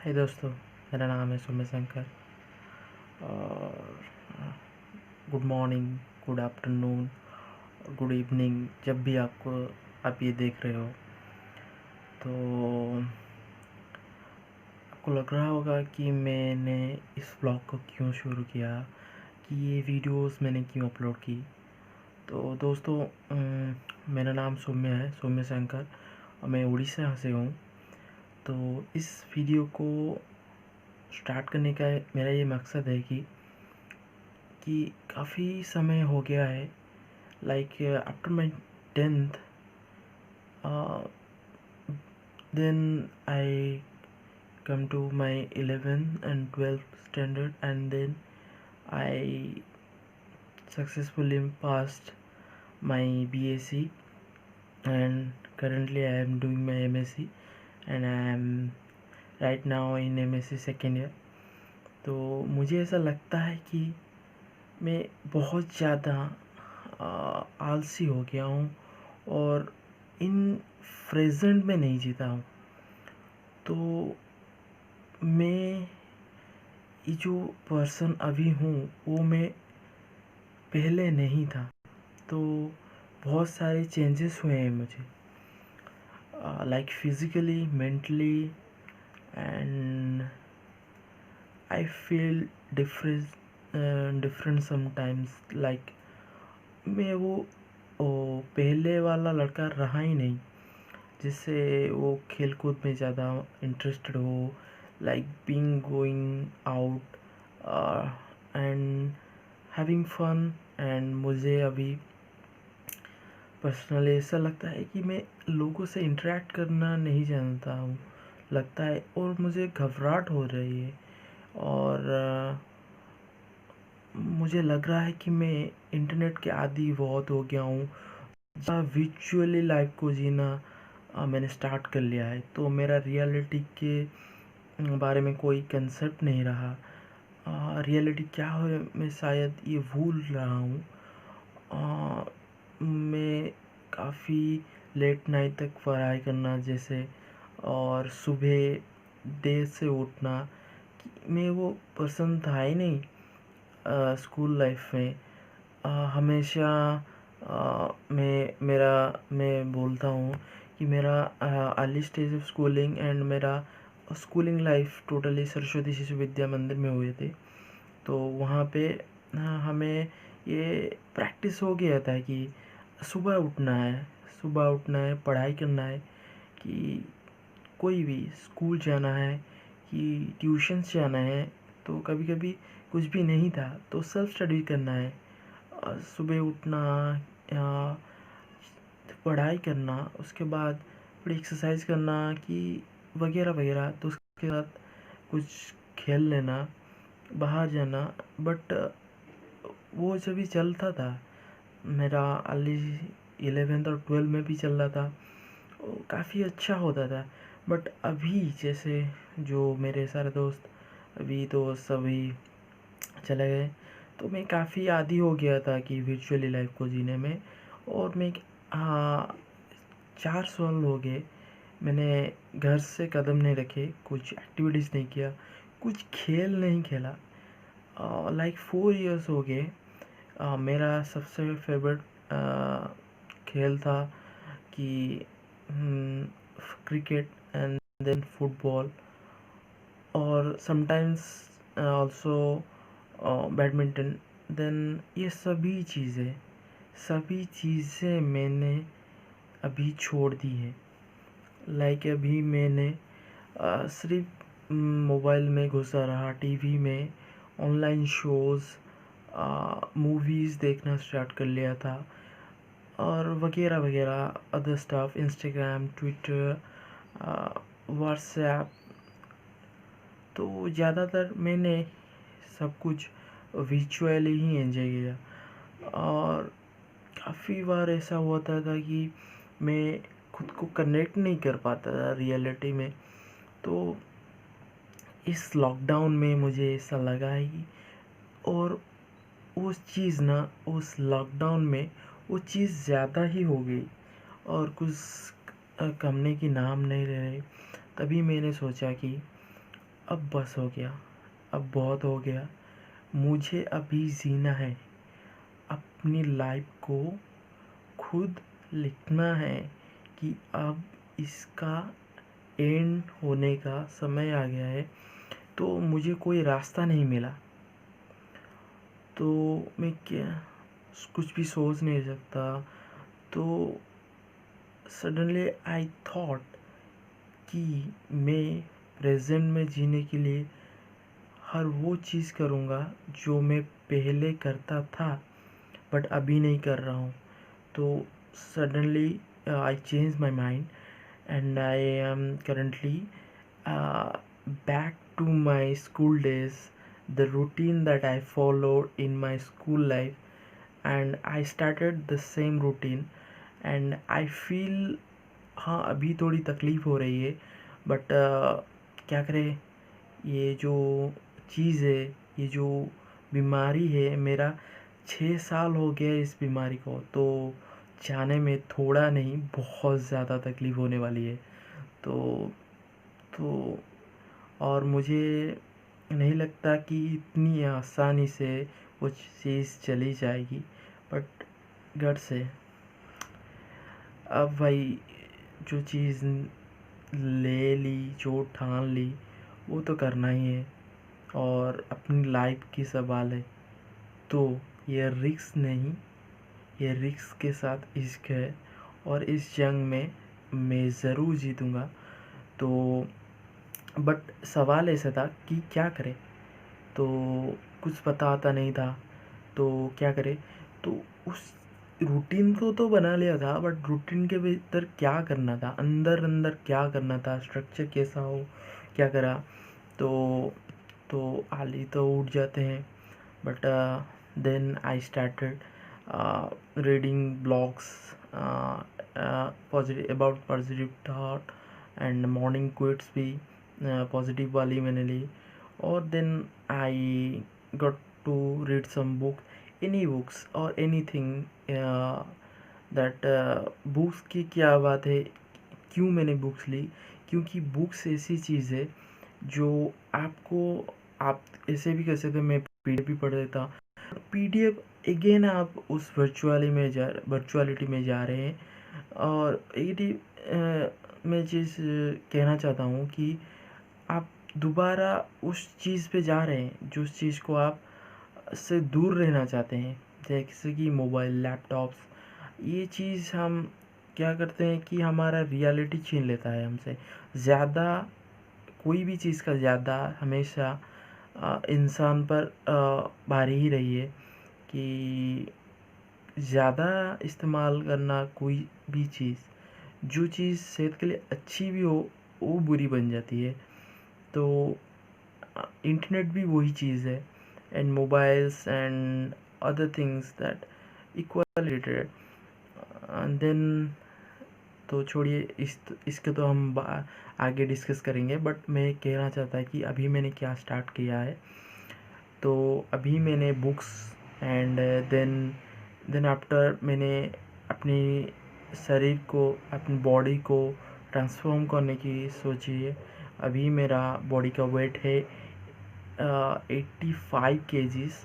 हे दोस्तों, मेरा नाम है सौम्य शंकर और good morning, good afternoon, good evening जब भी आप ये देख रहे हो तो आपको लग रहा होगा कि मैंने इस ब्लॉग को क्यों शुरू किया, कि ये वीडियोस मैंने क्यों अपलोड की। तो दोस्तों, मेरा नाम सौम्य है, सौम्य शंकर, और मैं उड़ीसा से हूँ। तो इस वीडियो को स्टार्ट करने का मेरा ये मकसद है कि काफ़ी समय हो गया है, like after my 10th, then I come to my 11th and 12th standard, and then I successfully passed my BSc, and currently I am doing my MSc, and I am right now in MSc second year. तो मुझे ऐसा लगता है कि मैं बहुत ज़्यादा आलसी हो गया हूँ और इन प्रेजेंट में नहीं जीता हूँ। तो मैं ये जो पर्सन अभी हूँ वो मैं पहले नहीं था। तो बहुत सारे चेंजेस हुए हैं मुझे, like physically, mentally, and I feel different sometimes. Like मैं वो पहले वाला लड़का रहा ही नहीं, जिससे वो खेल कूद में ज़्यादा इंटरेस्टेड हो, like being going out and having fun. And मुझे अभी पर्सनली ऐसा लगता है कि मैं लोगों से इंटरेक्ट करना नहीं जानता हूँ, लगता है, और मुझे घबराहट हो रही है। और मुझे लग रहा है कि मैं इंटरनेट के आदी बहुत हो गया हूँ, जहाँ विजुअली लाइफ को जीना मैंने स्टार्ट कर लिया है। तो मेरा रियलिटी के बारे में कोई कंसेप्ट नहीं रहा। रियलिटी क्या है मैं शायद ये भूल रहा हूँ। मैं काफ़ी लेट नाइट तक पढ़ाई करना जैसे, और सुबह देर से उठना, मैं वो पर्सन था ही नहीं स्कूल लाइफ में। हमेशा मैं बोलता हूँ कि मेरा early stage of schooling and मेरा schooling life totally Saraswati Shishu Vidya मंदिर में हुए थे। तो वहाँ पे हमें ये प्रैक्टिस हो गया था कि सुबह उठना है, पढ़ाई करना है, कि कोई भी स्कूल जाना है, कि ट्यूशन्स जाना है। तो कभी कभी कुछ भी नहीं था तो सेल्फ स्टडी करना है, सुबह उठना, या पढ़ाई करना, उसके बाद थोड़ी एक्सरसाइज करना, कि वगैरह वगैरह। तो उसके बाद कुछ खेल लेना, बाहर जाना। बट वो जब भी चलता था, मेरा अर्ली 11th और 12 में भी चल रहा था, काफ़ी अच्छा होता था। बट अभी जैसे जो मेरे सारे दोस्त अभी तो सभी चले गए, तो मैं काफ़ी आदी हो गया था कि वर्चुअली लाइफ को जीने में। और मैं 4 साल हो गए मैंने घर से कदम नहीं रखे, कुछ एक्टिविटीज़ नहीं किया, कुछ खेल नहीं खेला। लाइक 4 इयर्स हो गए। मेरा सबसे फेवरेट खेल था कि क्रिकेट एंड देन फुटबॉल, और समटाइम्स ऑल्सो बैडमिंटन। देन ये सभी चीज़ें मैंने अभी छोड़ दी हैं। लाइक अभी मैंने सिर्फ मोबाइल में घुसा रहा, टीवी में ऑनलाइन शोज़, मूवीज़ देखना स्टार्ट कर लिया था, और वगैरह वगैरह other stuff, Instagram, Twitter, WhatsApp. तो ज़्यादातर मैंने सब कुछ विजुअली ही एंजॉय किया। और काफ़ी बार ऐसा होता था कि मैं खुद को कनेक्ट नहीं कर पाता था रियलिटी में। तो इस लॉकडाउन में मुझे ऐसा लगा है कि, और उस लॉकडाउन में वो चीज़ ज़्यादा ही हो गई, और कुछ कमने की नाम नहीं ले रहे। तभी मैंने सोचा कि अब बस हो गया, अब बहुत हो गया, मुझे अभी जीना है, अपनी लाइफ को खुद लिखना है कि अब इसका एंड होने का समय आ गया है। तो मुझे कोई रास्ता नहीं मिला, तो मैं क्या कुछ भी सोच नहीं सकता। तो सडनली आई थॉट कि मैं प्रेजेंट में जीने के लिए हर वो चीज़ करूँगा जो मैं पहले करता था बट अभी नहीं कर रहा हूँ। तो suddenly I change my mind and I am currently back to my school days, the routine that I followed in my school life, and I started the same routine and I feel हाँ अभी थोड़ी तकलीफ़ हो रही है but क्या करें। ये जो चीज़ है, ये जो बीमारी है, मेरा 6 साल हो गया इस बीमारी को, तो जाने में थोड़ा नहीं बहुत ज़्यादा तकलीफ़ होने वाली है। तो और मुझे नहीं लगता कि इतनी आसानी से वो चीज़ चली जाएगी, बट गट से अब भाई जो चीज़ ले ली, जो ठान ली, वो तो करना ही है और अपनी लाइफ की सवाल है। तो ये रिस्क नहीं, ये रिस्क के साथ इश्क है और इस जंग में मैं ज़रूर जीतूँगा। तो बट सवाल ऐसा था कि क्या करें, तो कुछ पता आता नहीं था, तो क्या करें। तो उस रूटीन को तो बना लिया था बट रूटीन के भीतर क्या करना था, अंदर अंदर क्या करना था, स्ट्रक्चर कैसा हो, क्या करा। तो आली तो उठ जाते हैं but then I started reading blogs positive about positive thought and morning quotes भी पॉजिटिव वाली मैंने ली। और then I got to read some book, any books और एनीथिंग दैट बुक्स की क्या बात है, क्यों मैंने बुक्स ली, क्योंकि बुक्स ऐसी चीज़ है जो आपको आप ऐसे भी कर सकते, मैं पीडीएफ भी पढ़ लेता। पीडीएफ अगेन आप उस वर्चुअलिटी में जा रहे हैं और मैं चीज़ कहना चाहता हूँ कि आप दोबारा उस चीज़ पे जा रहे हैं जो उस चीज़ को आप से दूर रहना चाहते हैं, जैसे कि मोबाइल, लैपटॉप्स। ये चीज़ हम क्या करते हैं कि हमारा रियलिटी छीन लेता है हमसे। ज़्यादा कोई भी चीज़ का ज़्यादा हमेशा इंसान पर भारी ही रही है कि ज़्यादा इस्तेमाल करना कोई भी चीज़, जो चीज़ सेहत के लिए अच्छी भी हो वो बुरी बन जाती है। तो इंटरनेट भी वही चीज़ है and mobiles and other things that equal related. And then तो छोड़िए इसके तो हम आगे डिस्कस करेंगे, बट मैं कहना चाहता कि अभी मैंने क्या स्टार्ट किया है। तो अभी मैंने बुक्स एंड देन आफ्टर मैंने अपनी शरीर को, अपनी बॉडी को ट्रांसफॉर्म करने की सोची है। अभी मेरा बॉडी का वेट है 85 kgs।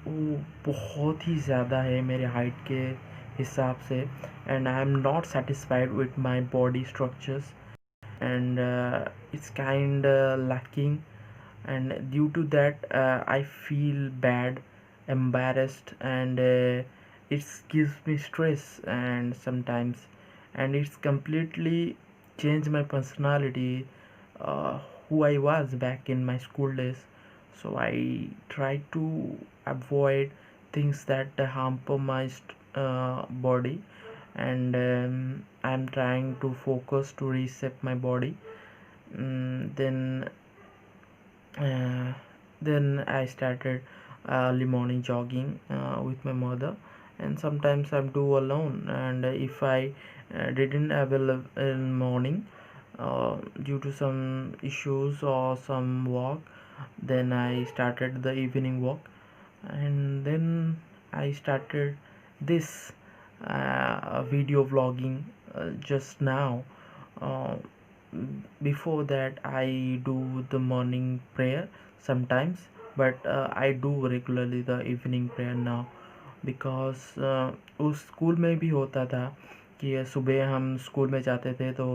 वो बहुत ही ज़्यादा है मेरे हाइट के हिसाब से and I am not satisfied with my body structures and it's kind lacking, and due to that I feel bad, embarrassed, and it gives me stress and sometimes, and it's completely changed my personality, who I was back in my school days. So I try to avoid things that hamper my body, and I'm trying to focus to reset my body. Mm, uh, then I started early morning jogging with my mother, and sometimes I'm do alone. And if I didn't available in morning due to some issues or some walk, then I started the evening walk, and then I started this video vlogging just now. Uh, before that I do the morning prayer sometimes, but I do regularly the evening prayer now, because उस school में भी होता था कि सुबह हम school में जाते थे तो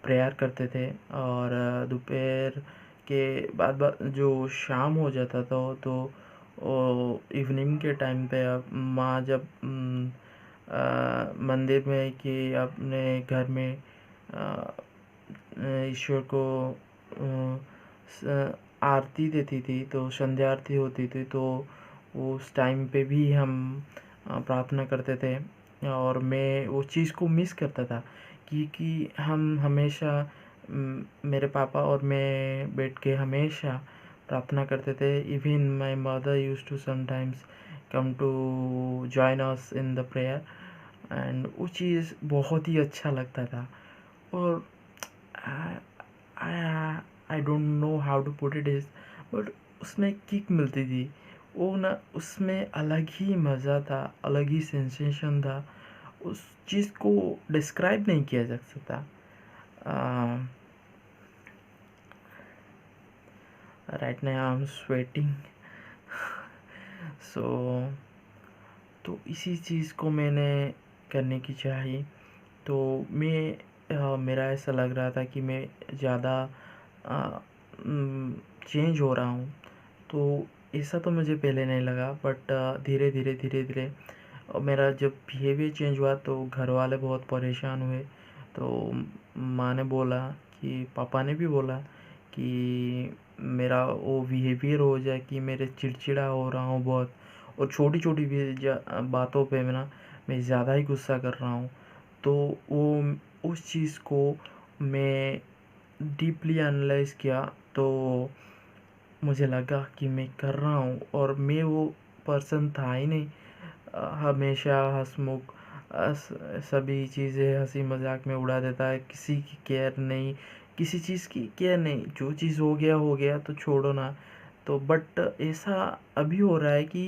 प्रेयर करते थे, और दोपहर के बाद जो शाम हो जाता था तो इवनिंग के टाइम पे माँ जब मंदिर में कि अपने घर में ईश्वर को आरती देती थी, तो संध्या आरती होती थी, तो उस टाइम पे भी हम प्रार्थना करते थे। और मैं वो चीज़ को मिस करता था क्योंकि हम हमेशा मेरे पापा और मैं बैठ के हमेशा प्रार्थना करते थे। Even my mother used to sometimes come to join us in the prayer, and वो चीज़ बहुत ही अच्छा लगता था। और I don't know how to put it is, but उसमें किक मिलती थी। वो ना, उसमें अलग ही मज़ा था, अलग ही सेंसेशन था। उस चीज़ को डिस्क्राइब नहीं किया जा सकता। Right now I am sweating. So तो इसी चीज़ को मैंने करने की चाहिए। तो मेरा ऐसा लग रहा था कि मैं ज़्यादा चेंज हो रहा हूँ। तो ऐसा तो मुझे पहले नहीं लगा, बट धीरे धीरे मेरा जब बिहेवियर चेंज हुआ तो घर वाले बहुत परेशान हुए। तो माँ ने बोला कि पापा ने भी बोला कि मेरा वो बिहेवियर हो जाए कि मेरे चिड़चिड़ा हो रहा हूँ बहुत, और छोटी छोटी भी बातों पे मैं ज़्यादा ही गुस्सा कर रहा हूँ। तो वो उस चीज़ को मैं डीपली एनालाइज़ किया, तो मुझे लगा कि मैं कर रहा हूँ, और मैं वो पर्सन था ही नहीं। हमेशा हंसमुख, सभी चीज़ें हंसी मजाक में उड़ा देता है, किसी की केयर नहीं, किसी चीज़ की केयर नहीं, जो चीज़ हो गया तो छोड़ो ना। तो बट ऐसा अभी हो रहा है कि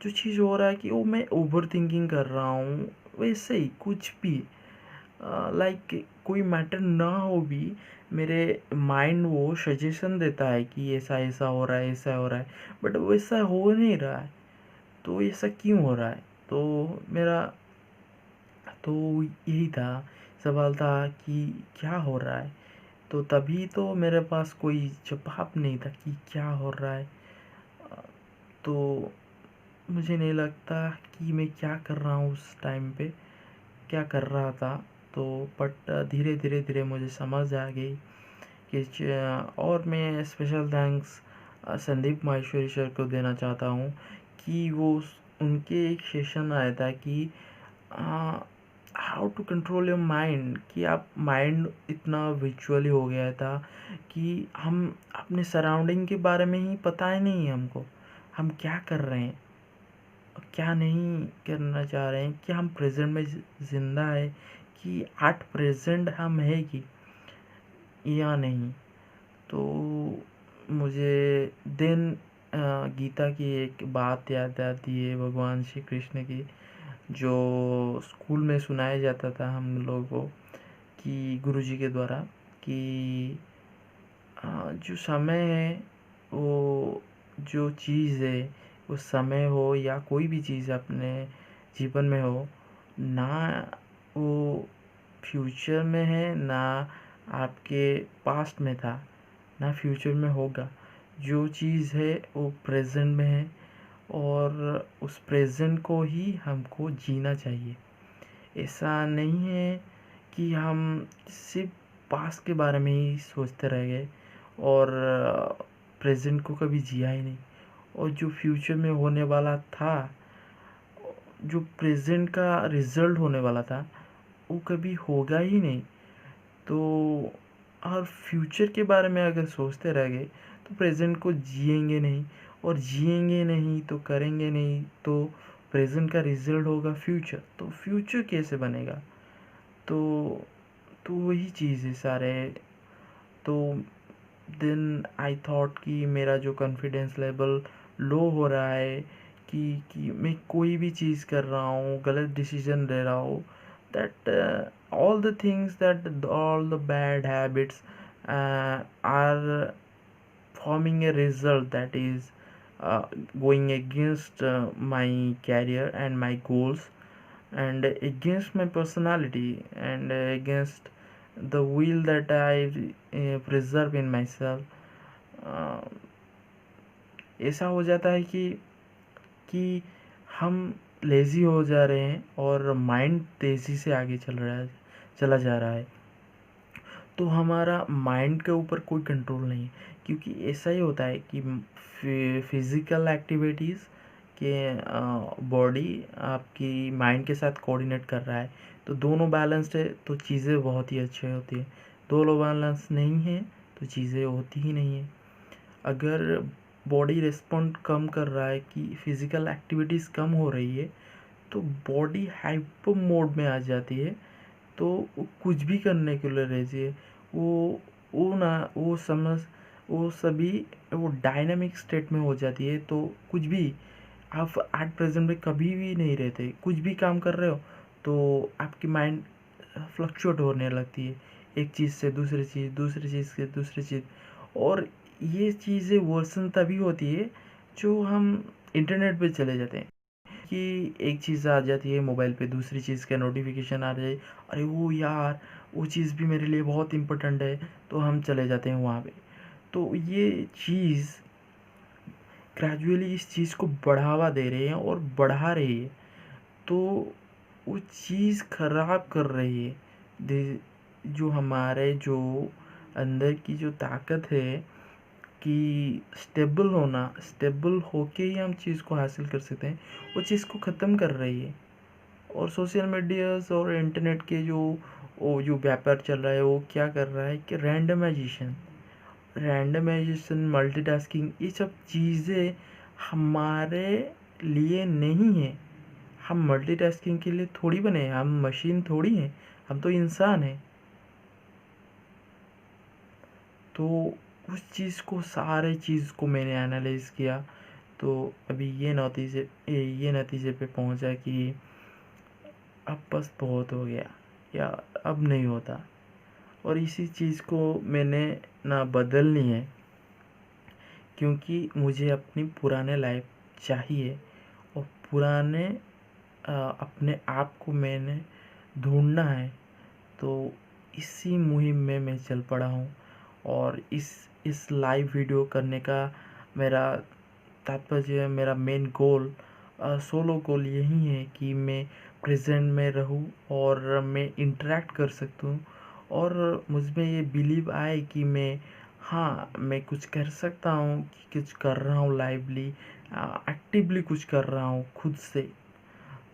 जो चीज़ हो रहा है कि वो मैं ओवर थिंकिंग कर रहा हूँ, वैसे ही कुछ भी लाइक कोई मैटर ना हो भी, मेरे माइंड वो सजेशन देता है कि ऐसा ऐसा हो रहा है, ऐसा हो रहा है, बट वैसा हो नहीं रहा है। तो ऐसा क्यों हो रहा है? तो मेरा तो यही था, सवाल था कि क्या हो रहा है। तो तभी तो मेरे पास कोई जवाब नहीं था कि क्या हो रहा है। तो मुझे नहीं लगता कि मैं क्या कर रहा हूँ उस टाइम पे, क्या कर रहा था। तो बट धीरे धीरे मुझे समझ आ गई कि और मैं special thanks Sandeep Maheshwari sir को देना चाहता हूँ कि उनके एक सेशन आया था कि how to control your mind, कि आप माइंड इतना विजुअली हो गया था कि हम अपने सराउंडिंग के बारे में ही पता ही नहीं है हमको, हम क्या कर रहे हैं, क्या नहीं करना चाह रहे हैं, कि हम प्रेजेंट में ज़िंदा है, कि एट प्रेजेंट हम है कि या नहीं। तो मुझे दिन गीता की एक बात याद आती है भगवान श्री कृष्ण की, जो स्कूल में सुनाया जाता था हम लोगों को कि गुरुजी के द्वारा, कि जो समय है, वो जो चीज़ है, वो समय हो या कोई भी चीज़ अपने जीवन में हो ना, वो फ्यूचर में है ना आपके पास्ट में था, ना फ्यूचर में होगा। जो चीज़ है वो प्रेजेंट में है, और उस प्रेजेंट को ही हमको जीना चाहिए। ऐसा नहीं है कि हम सिर्फ पास्ट के बारे में ही सोचते रह गए और प्रेजेंट को कभी जिया ही नहीं, और जो फ्यूचर में होने वाला था, जो प्रेजेंट का रिजल्ट होने वाला था, वो कभी होगा ही नहीं। तो और फ्यूचर के बारे में अगर सोचते रह गए तो प्रेजेंट को जिएंगे नहीं, और जिएंगे नहीं तो करेंगे नहीं, तो प्रेजेंट का रिजल्ट होगा फ्यूचर, तो फ्यूचर कैसे बनेगा? तो वही चीज़ है सारे। तो देन आई थॉट कि मेरा जो कॉन्फिडेंस लेवल लो हो रहा है, कि मैं कोई भी चीज़ कर रहा हूँ, गलत डिसीजन ले रहा हूँ, that all the things, that all the bad habits are forming a result that is going against my career and my goals, and against my personality, and against the will that I preserve in myself. uh, ऐसा हो जाता है कि हम lazy हो जा रहे हैं और माइंड तेज़ी से आगे चला जा रहा है, तो हमारा माइंड के ऊपर कोई कंट्रोल नहीं है। क्योंकि ऐसा ही होता है कि फिज़िकल एक्टिविटीज़ के बॉडी आपकी माइंड के साथ कोऑर्डिनेट कर रहा है, तो दोनों बैलेंस्ड है तो चीज़ें बहुत ही अच्छी होती है। दोनों बैलेंस नहीं है तो चीज़ें होती ही नहीं है। अगर बॉडी रिस्पॉन्ड कम कर रहा है कि फिज़िकल एक्टिविटीज़ कम हो रही है, तो बॉडी हाइपर मोड में आ जाती है, तो वो कुछ भी करने के लिए रहती है। वो ना वो सभी वो डायनामिक स्टेट में हो जाती है, तो कुछ भी आप एट प्रेजेंट में कभी भी नहीं रहते। कुछ भी काम कर रहे हो तो आपकी माइंड फ्लक्चुएट होने लगती है, एक चीज़ से दूसरी चीज़, दूसरी चीज़ से दूसरी चीज़। और ये चीज़ें वर्सन तभी होती है जो हम इंटरनेट पे चले जाते हैं, कि एक चीज़ आ जाती है मोबाइल पे, दूसरी चीज़ का नोटिफिकेशन आ जाए, अरे वो यार वो चीज़ भी मेरे लिए बहुत इम्पोर्टेंट है, तो हम चले जाते हैं वहाँ पे। तो ये चीज़ ग्रेजुअली इस चीज़ को बढ़ावा दे रही है और बढ़ा रही है, तो वो चीज़ खराब कर रही है जो हमारे जो अंदर की जो ताकत है कि स्टेबल होके ही हम चीज़ को हासिल कर सकते हैं, वो चीज़ को ख़त्म कर रही है। और सोशल मीडियाज़ और इंटरनेट के जो व्यापार चल रहा है, वो क्या कर रहा है कि रैंडमाइजेशन, मल्टीटास्किंग, ये सब चीज़ें हमारे लिए नहीं है। हम मल्टीटास्किंग के लिए थोड़ी बने हैं, हम मशीन थोड़ी हैं, हम तो इंसान हैं। तो उस सारे चीज़ को मैंने एनालाइज़ किया, तो अभी ये नतीजे पे पहुंचा कि अब बस बहुत हो गया, या अब नहीं होता। और इसी चीज़ को मैंने ना बदलनी है, क्योंकि मुझे अपनी पुराने लाइफ चाहिए, और पुराने अपने आप को मैंने ढूंढना है। तो इसी मुहिम में मैं चल पड़ा हूँ, और इस लाइव वीडियो करने का मेरा तात्पर्य, मेरा मेन गोल, सोलो गोल यही है कि मैं प्रेजेंट में रहूँ और मैं इंटरेक्ट कर सकता हूँ, और मुझ में ये बिलीव आए कि मैं कुछ कर सकता हूँ, कि कुछ कर रहा हूँ लाइवली, एक्टिवली कुछ कर रहा हूँ खुद से।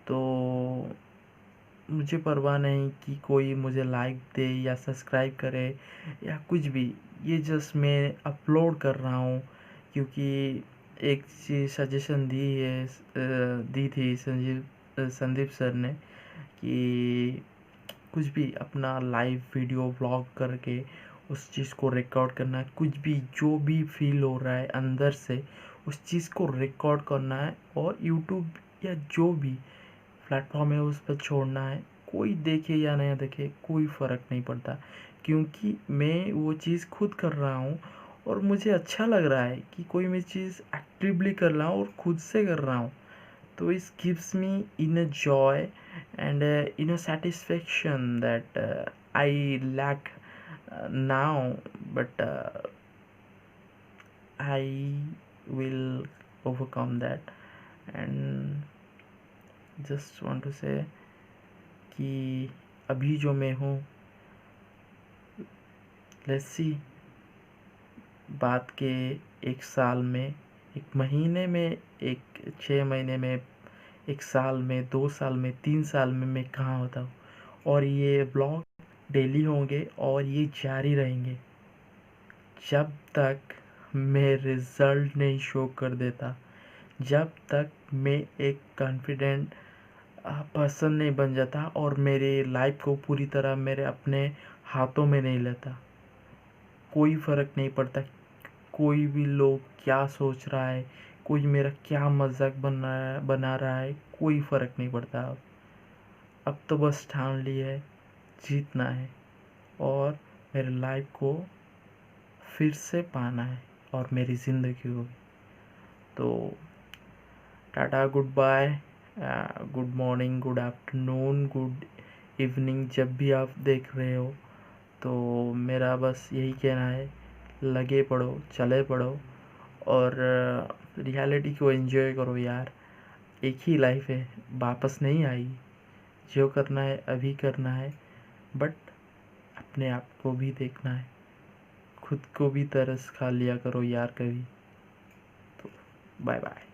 तो मुझे परवाह नहीं कि कोई मुझे लाइक दे या सब्सक्राइब करे या कुछ भी, ये जस्ट मैं अपलोड कर रहा हूँ। क्योंकि एक चीज़ सजेशन दी थी संदीप सर ने, कि कुछ भी अपना लाइव वीडियो व्लॉग करके उस चीज़ को रिकॉर्ड करना, कुछ भी जो भी फील हो रहा है अंदर से उस चीज़ को रिकॉर्ड करना है, और यूट्यूब या जो भी प्लेटफॉर्म है उस पर छोड़ना है। कोई देखे या नहीं देखे कोई फ़र्क नहीं पड़ता, क्योंकि मैं वो चीज़ खुद कर रहा हूँ, और मुझे अच्छा लग रहा है कि कोई मैं चीज़ एक्टिवली कर रहा हूँ और खुद से कर रहा हूँ। तो इस gives me in a joy and in a satisfaction that I lack now, but I will overcome that, and just want to say कि अभी जो मैं हूँ, लेट्स सी, बात के एक साल में, एक महीने में, एक 6 महीने में, एक साल में, 2 साल में, 3 साल में मैं कहाँ होता हूँ। और ये ब्लॉग डेली होंगे और ये जारी रहेंगे जब तक मैं रिज़ल्ट नहीं शो कर देता, जब तक मैं एक कॉन्फिडेंट पर्सन नहीं बन जाता और मेरे लाइफ को पूरी तरह मेरे अपने हाथों में नहीं लेता। कोई फ़र्क नहीं पड़ता कोई भी लोग क्या सोच रहा है, कोई मेरा क्या मजाक बना रहा है, कोई फ़र्क नहीं पड़ता। अब तो बस ठान ली है, जीतना है, और मेरे लाइफ को फिर से पाना है और मेरी ज़िंदगी को भी। तो टाटा, goodbye, good morning, good afternoon, good evening, जब भी आप देख रहे हो। तो मेरा बस यही कहना है, लगे पढ़ो, चले पढ़ो और रियलिटी को एंजॉय करो यार। एक ही लाइफ है, वापस नहीं आएगी। जो करना है अभी करना है, बट अपने आप को भी देखना है, खुद को भी तरस खा लिया करो यार कभी। तो बाय बाय।